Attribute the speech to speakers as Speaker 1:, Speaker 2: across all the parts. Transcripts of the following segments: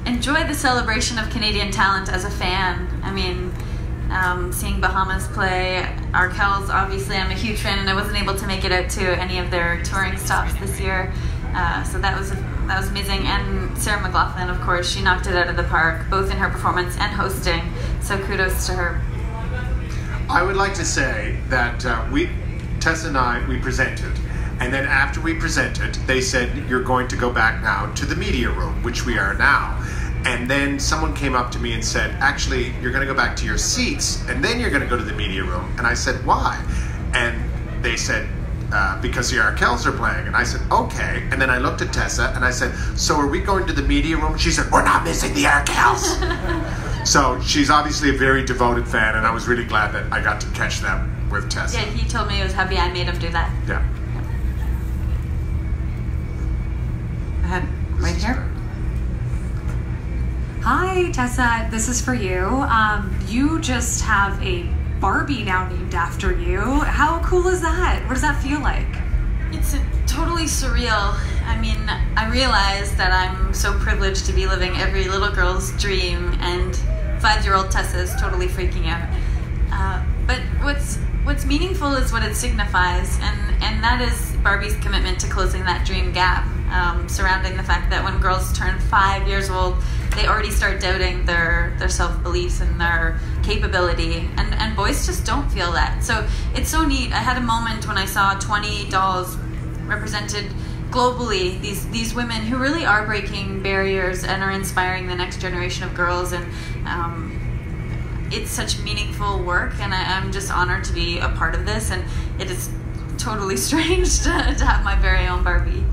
Speaker 1: enjoy the celebration of Canadian talent as a fan. I mean, seeing Bahamas play, Arkells, obviously I'm a huge fan, and I wasn't able to make it out to any of their touring stops this year, so that was amazing. And Sarah McLachlan, of course, she knocked it out of the park, both in her performance and hosting, so kudos to her.
Speaker 2: I would like to say that Tessa and I, we presented, and then after we presented, they said, you're going to go back now to the media room, which we are now. And then someone came up to me and said, actually, you're going to go back to your seats, and then you're going to go to the media room. And I said, why? And they said, because the Arkells are playing. And I said, okay. And then I looked at Tessa, and I said, so are we going to the media room? She said, we're not missing the Arkells. So she's obviously a very devoted fan, and I was really glad that I got to catch them with Tessa.
Speaker 1: Yeah, he told me he was happy I made him do that.
Speaker 2: Yeah.
Speaker 3: Ahead, right here. Hi, Tessa. This is for you. You just have a Barbie now named after you. How cool is that? What does that feel like?
Speaker 1: It's totally surreal. I mean, I realize that I'm so privileged to be living every little girl's dream, and 5-year-old Tessa is totally freaking out. But what's meaningful is what it signifies, and that is Barbie's commitment to closing that dream gap, surrounding the fact that when girls turn 5 years old, they already start doubting their self-beliefs and their capability, and boys just don't feel that. So it's so neat. I had a moment when I saw 20 dolls represented globally, these women who really are breaking barriers and are inspiring the next generation of girls, and it's such meaningful work, and I'm just honored to be a part of this, and it is totally strange to have my very own Barbie.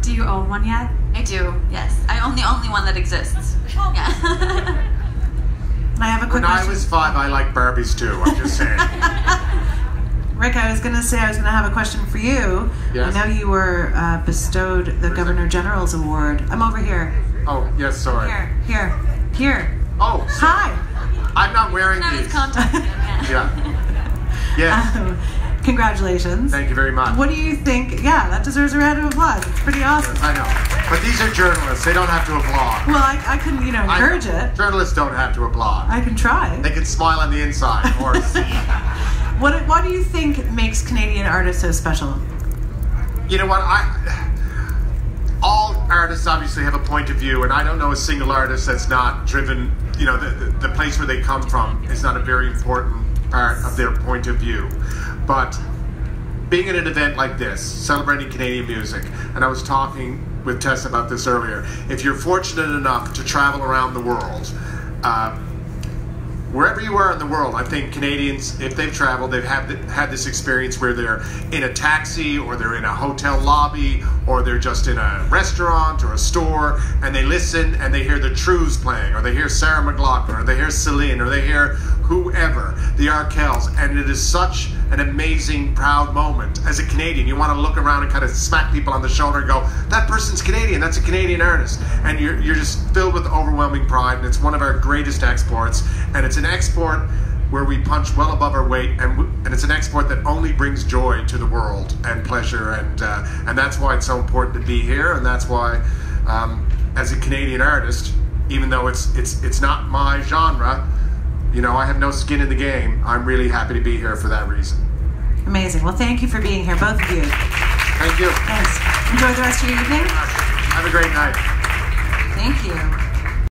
Speaker 3: Do you own one yet?
Speaker 1: I do, yes. I own the only one that exists. Yeah.
Speaker 3: I have a quick question.
Speaker 2: When I was 5, I liked Barbies too, I'm just saying.
Speaker 3: Rick, I was going to say I was going to have a question for you.
Speaker 2: Yes.
Speaker 3: I know you were bestowed the Governor General's Award. I'm over here.
Speaker 2: Oh, yes, sorry.
Speaker 3: Here.
Speaker 2: Oh, sorry.
Speaker 3: Hi.
Speaker 2: I'm not wearing these. Yeah. Yes.
Speaker 3: Congratulations.
Speaker 2: Thank you very much.
Speaker 3: What do you think? Yeah, that deserves a round of applause. It's pretty awesome.
Speaker 2: Yes, I know. But these are journalists. They don't have to applaud.
Speaker 3: Well, I couldn't, encourage it.
Speaker 2: Journalists don't have to applaud.
Speaker 3: I can try.
Speaker 2: They can smile on the inside, or
Speaker 3: What do you think makes Canadian artists so special?
Speaker 2: You know what? All artists obviously have a point of view, and I don't know a single artist that's not driven. The place where they come from is not a very important part of their point of view. But being at an event like this, celebrating Canadian music, and I was talking with Tess about this earlier, if you're fortunate enough to travel around the world, wherever you are in the world, I think Canadians, if they've traveled, they've had this experience where they're in a taxi, or they're in a hotel lobby, or they're just in a restaurant or a store, and they listen and they hear the Trues playing, or they hear Sarah McLachlan, or they hear Celine, or they hear whoever, the Arkells, and it is such an amazing, proud moment. As a Canadian, you want to look around and kind of smack people on the shoulder and go, that person's Canadian, that's a Canadian artist. And you're just filled with overwhelming pride, and it's one of our greatest exports, and it's an export where we punch well above our weight, and it's an export that only brings joy to the world and pleasure, and that's why it's so important to be here, and that's why, as a Canadian artist, even though it's not my genre, I have no skin in the game, I'm really happy to be here for that reason.
Speaker 3: Amazing. Well, thank you for being here, both of you.
Speaker 2: Thank you.
Speaker 3: Thanks. Enjoy the rest of your evening.
Speaker 2: Have a great night.